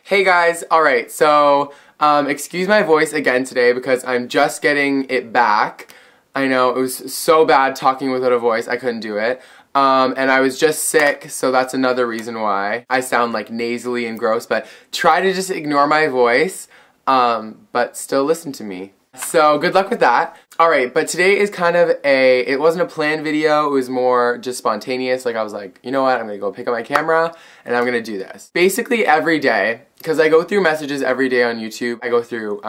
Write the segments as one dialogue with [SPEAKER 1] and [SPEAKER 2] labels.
[SPEAKER 1] Hey guys, alright, so excuse my voice again today because I'm just getting it back. I know, it was so bad talking without a voice, I couldn't do it. And I was just sick, so that's another reason why I sound like nasally and gross, but try to just ignore my voice, but still listen to me. So good luck with that. Alright, but today is kind of it wasn't a planned video, it was more just spontaneous. Like I was like, you know what, I'm gonna go pick up my camera and I'm gonna do this. Basically every day, because I go through messages every day on YouTube, I go through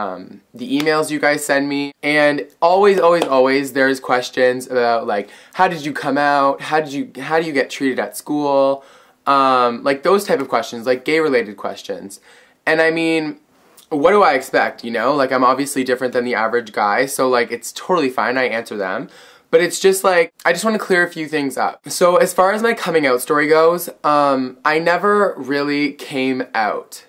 [SPEAKER 1] the emails you guys send me, and always there's questions about like, how did you come out, how do you get treated at school, like those type of questions, like gay related questions. And I mean, what do I expect, you know? Like, I'm obviously different than the average guy, so like, it's totally fine, I answer them. But it's just like, I just want to clear a few things up. So as far as my coming out story goes, I never really came out,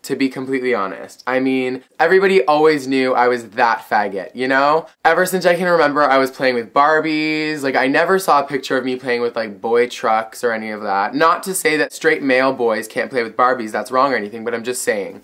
[SPEAKER 1] to be completely honest. I mean, everybody always knew I was that faggot, you know? Ever since I can remember, I was playing with Barbies. Like, I never saw a picture of me playing with like boy trucks or any of that. Not to say that straight male boys can't play with Barbies, that's wrong or anything, but I'm just saying.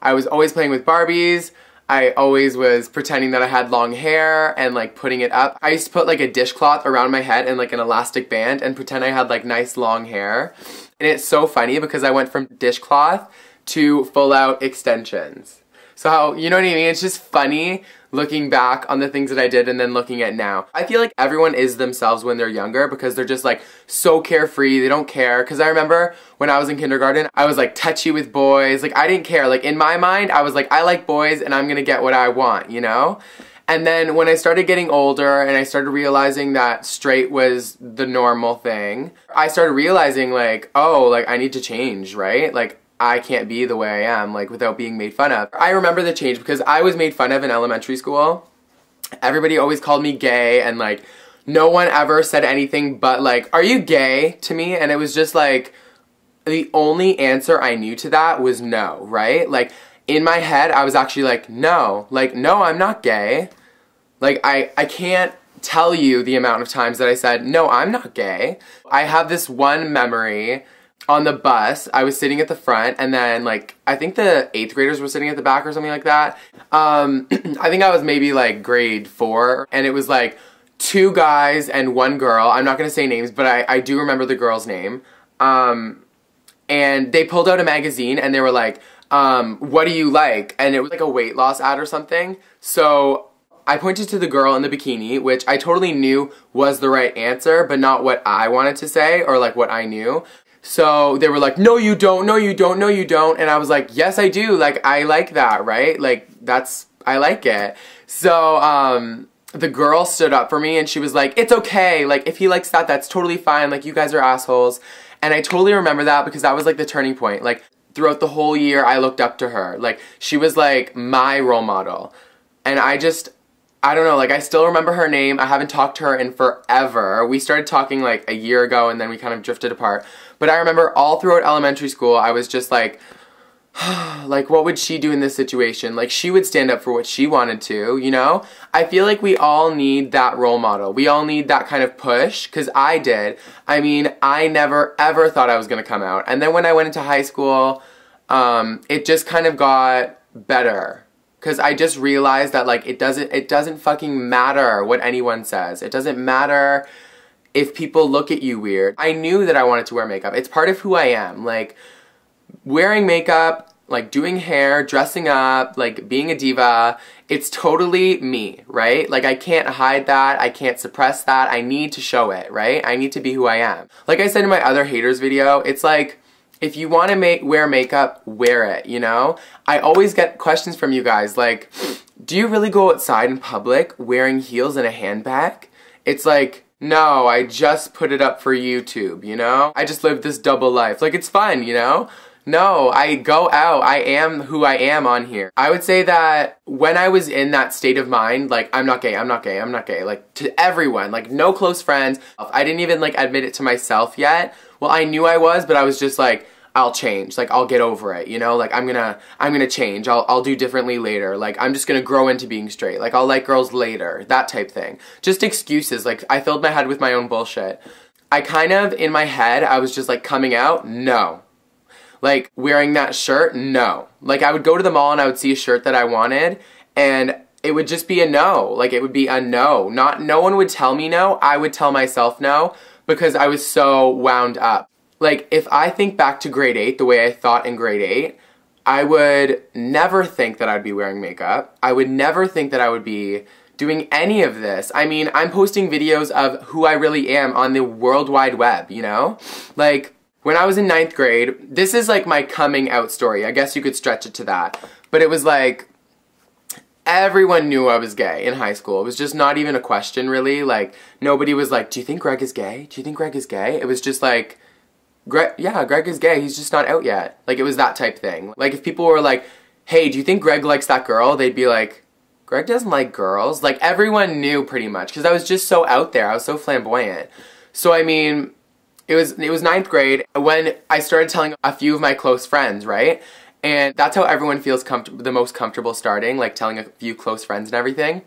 [SPEAKER 1] I was always playing with Barbies. I always was pretending that I had long hair and like putting it up. I used to put like a dishcloth around my head and like an elastic band and pretend I had like nice long hair. And it's so funny because I went from dishcloth to full out extensions. So, you know what I mean? It's just funny looking back on the things that I did and then looking at now. I feel like everyone is themselves when they're younger because they're just like so carefree, they don't care. Because I remember when I was in kindergarten, I was like touchy with boys, like I didn't care. Like in my mind, I was like, I like boys and I'm gonna get what I want, you know? And then when I started getting older and I started realizing that straight was the normal thing, I started realizing like, oh, like I need to change, right? Like, I can't be the way I am, like, without being made fun of. I remember the change because I was made fun of in elementary school. Everybody always called me gay, and, like, no one ever said anything but, like, are you gay to me? And it was just, like, the only answer I knew to that was no, right? Like, in my head, I was actually like, no, I'm not gay. Like, I can't tell you the amount of times that I said, no, I'm not gay. I have this one memory. On the bus, I was sitting at the front, and then, like, I think the 8th graders were sitting at the back or something like that. I think I was maybe, like, grade 4, and it was, like, 2 guys and 1 girl. I'm not gonna say names, but I do remember the girl's name. And they pulled out a magazine, and they were like, what do you like? And it was, like, a weight loss ad or something. So I pointed to the girl in the bikini, which I totally knew was the right answer, but not what I wanted to say, or, like, what I knew. So they were like, no you don't, no you don't, no you don't, and I was like, yes I do, like I like that, right? Like I like it. So the girl stood up for me and she was like, it's okay, like if he likes that, that's totally fine, like you guys are assholes. And I totally remember that because that was like the turning point. Like throughout the whole year I looked up to her. Like she was like my role model. And I don't know, like I still remember her name. I haven't talked to her in forever. We started talking like a year ago and then we kind of drifted apart. But I remember all throughout elementary school, I was just like, like what would she do in this situation? Like she would stand up for what she wanted to, you know? I feel like we all need that role model. We all need that kind of push, because I did. I mean, I never ever thought I was gonna come out. And then when I went into high school, it just kind of got better. Because I just realized that like it doesn't fucking matter what anyone says. It doesn't matter if people look at you weird. I knew that I wanted to wear makeup. It's part of who I am. Like wearing makeup, like doing hair, dressing up, like being a diva, it's totally me, right? Like I can't hide that, I can't suppress that, I need to show it, right? I need to be who I am. Like I said in my other haters video, it's like, if you want to wear makeup, wear it, you know? I always get questions from you guys like, do you really go outside in public wearing heels and a handbag? It's like, no, I just put it up for YouTube, you know? I just live this double life. Like, it's fun, you know? No, I go out. I am who I am on here. I would say that when I was in that state of mind, like, I'm not gay, I'm not gay, I'm not gay, like, to everyone, like, no close friends. I didn't even, like, admit it to myself yet. Well, I knew I was, but I was just like, I'll change, like, I'll get over it, you know? Like, I'm gonna change, I'll do differently later, like, I'm just gonna grow into being straight, like, I'll like girls later, that type thing. Just excuses, like, I filled my head with my own bullshit. I kind of, in my head, I was just like, coming out? No. Like, wearing that shirt, no. Like, I would go to the mall and I would see a shirt that I wanted, and it would just be a no. Like, it would be a no. No one would tell me no. I would tell myself no because I was so wound up. Like, if I think back to grade 8, the way I thought in grade 8, I would never think that I'd be wearing makeup. I would never think that I would be doing any of this. I mean, I'm posting videos of who I really am on the World Wide Web, you know? Like, when I was in 9th grade, this is like my coming out story. I guess you could stretch it to that. But it was like, everyone knew I was gay in high school. It was just not even a question, really. Like, nobody was like, do you think Greg is gay? Do you think Greg is gay? It was just like, yeah, Greg is gay. He's just not out yet. Like, it was that type thing. Like, if people were like, hey, do you think Greg likes that girl? They'd be like, Greg doesn't like girls. Like, everyone knew pretty much because I was just so out there. I was so flamboyant. So, I mean, it was 9th grade when I started telling a few of my close friends, right? And that's how everyone feels the most comfortable starting, like telling a few close friends and everything.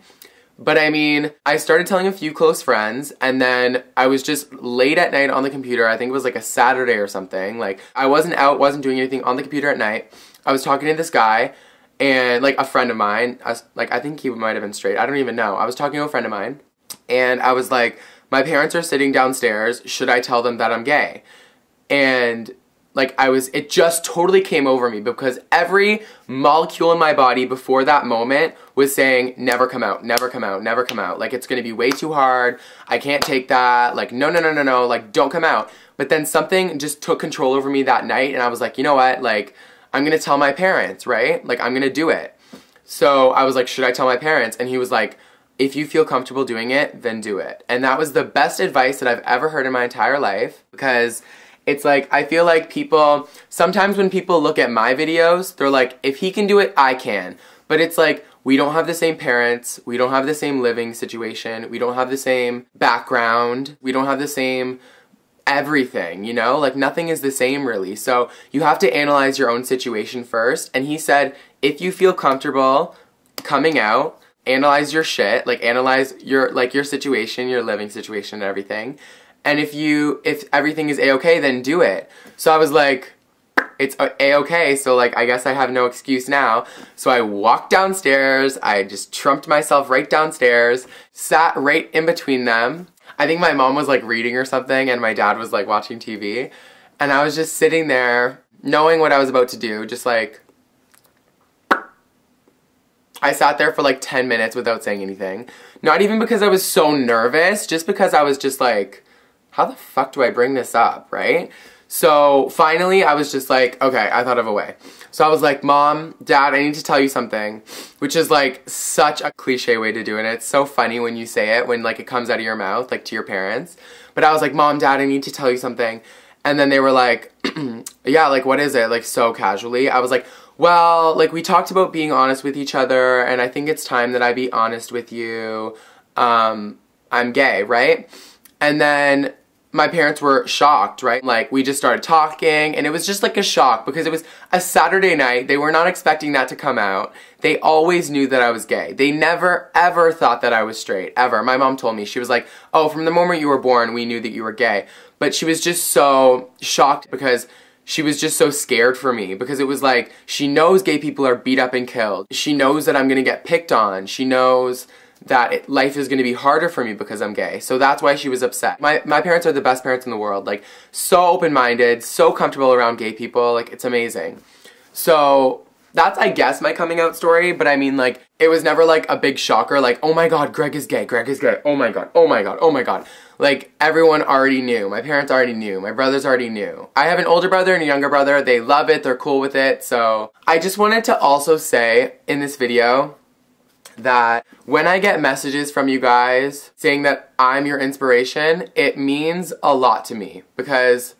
[SPEAKER 1] But I mean, I started telling a few close friends, and then I was just late at night on the computer. I think it was like a Saturday or something. Like, I wasn't out, wasn't doing anything on the computer at night. I was talking to this guy, and like a friend of mine, I think he might have been straight. I don't even know. I was talking to a friend of mine, and I was like, my parents are sitting downstairs. Should I tell them that I'm gay? And like, it just totally came over me because every molecule in my body before that moment was saying, never come out, never come out, never come out. Like, it's gonna be way too hard. I can't take that. Like, no, like, don't come out. But then something just took control over me that night, and I was like, you know what? Like, I'm gonna tell my parents, right? Like, I'm gonna do it. So I was like, should I tell my parents? And he was like, if you feel comfortable doing it, then do it. And that was the best advice that I've ever heard in my entire life, because it's like, I feel like sometimes when people look at my videos, they're like, if he can do it, I can. But it's like, we don't have the same parents, we don't have the same living situation, we don't have the same background, we don't have the same everything, you know? Like, nothing is the same, really. So you have to analyze your own situation first. And he said, if you feel comfortable coming out, analyze your shit, like, analyze your situation, your living situation and everything. And if everything is a-okay, then do it. So I was like, it's a-okay, so like, I guess I have no excuse now. So I walked downstairs, I just trumped myself right downstairs, sat right in between them. I think my mom was like reading or something, and my dad was like watching TV. And I was just sitting there, knowing what I was about to do, just like, I sat there for like 10 minutes without saying anything. Not even because I was so nervous, just because I was just like, how the fuck do I bring this up, right? So finally I was just like, okay, I thought of a way. So I was like, Mom, Dad, I need to tell you something, which is like such a cliche way to do it. And it's so funny when you say it, when like it comes out of your mouth, like to your parents. But I was like, Mom, Dad, I need to tell you something. And then they were like, yeah, like, what is it? Like, so casually. I was like, well, like, we talked about being honest with each other, and I think it's time that I be honest with you. I'm gay, right? And then my parents were shocked, right? Like, we just started talking, and it was just like a shock because it was a Saturday night. They were not expecting that to come out. They always knew that I was gay. They never, ever thought that I was straight, ever. My mom told me, she was like, oh, from the moment you were born, we knew that you were gay. But she was just so shocked because she was just so scared for me, because it was like, she knows gay people are beat up and killed. She knows that I'm gonna get picked on. She knows that life is going to be harder for me because I'm gay. So that's why she was upset. My parents are the best parents in the world. Like, so open-minded, so comfortable around gay people. Like, it's amazing. So that's, I guess, my coming out story. But I mean, like, it was never like a big shocker. Like, oh my God, Greg is gay. Greg is gay. Oh my God. Oh my God. Oh my God. Like, everyone already knew. My parents already knew. My brothers already knew. I have an older brother and a younger brother. They love it. They're cool with it. So I just wanted to also say in this video that when I get messages from you guys saying that I'm your inspiration, it means a lot to me, because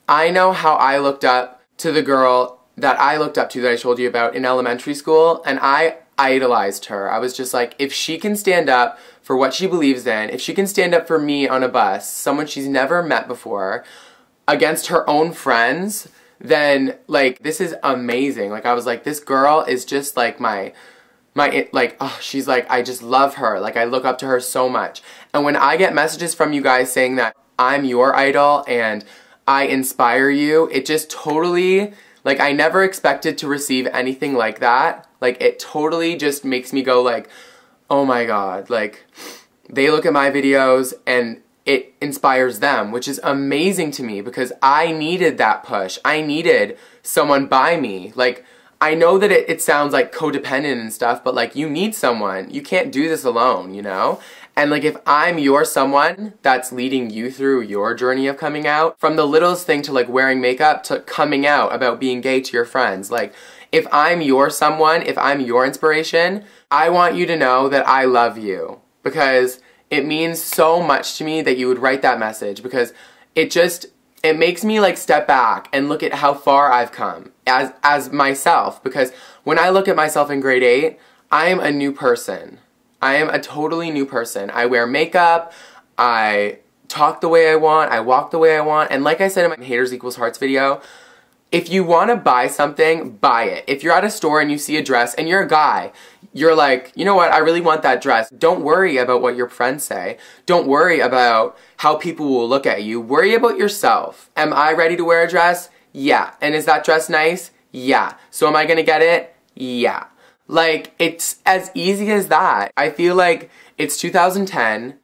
[SPEAKER 1] I know how I looked up to the girl that I looked up to that I told you about in elementary school, and I idolized her. I was just like, if she can stand up for what she believes in, if she can stand up for me on a bus, someone she's never met before, against her own friends, then like, this is amazing. Like, I was like, this girl is just like she's like, I just love her. Like, I look up to her so much. And when I get messages from you guys saying that I'm your idol and I inspire you, it just totally, Like, I never expected to receive anything like that. Like, it totally just makes me go like, oh my god, like, they look at my videos and it inspires them, which is amazing to me because I needed that push. I needed someone by me. Like, I know that it sounds like codependent and stuff, but like, you need someone. You can't do this alone, you know? And like, if I'm your someone that's leading you through your journey of coming out, from the littlest thing to like wearing makeup to coming out about being gay to your friends, like, if I'm your someone, if I'm your inspiration, I want you to know that I love you, because it means so much to me that you would write that message, because it makes me like step back and look at how far I've come as myself, because when I look at myself in grade 8, I am a new person. I am a totally new person. I wear makeup, I talk the way I want, I walk the way I want, and like I said in my Haters Equals Hearts video, if you want to buy something, buy it. If you're at a store and you see a dress and you're a guy, you're like, you know what, I really want that dress. Don't worry about what your friends say. Don't worry about how people will look at you. Worry about yourself. Am I ready to wear a dress? Yeah. And is that dress nice? Yeah. So am I gonna get it? Yeah. Like, it's as easy as that. I feel like it's 2010.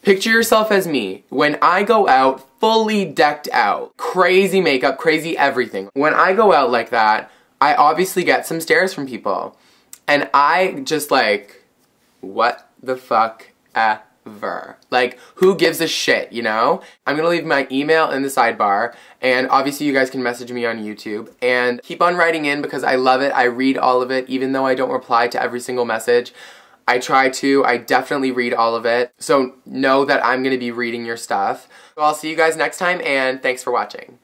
[SPEAKER 1] Picture yourself as me. When I go out, fully decked out, crazy makeup, crazy everything. When I go out like that, I obviously get some stares from people. And I just like, what the fuck ever? Like, who gives a shit, you know? I'm gonna leave my email in the sidebar, and obviously you guys can message me on YouTube. And keep on writing in because I love it. I read all of it, even though I don't reply to every single message. I try to. I definitely read all of it. So know that I'm gonna be reading your stuff. So I'll see you guys next time, and thanks for watching.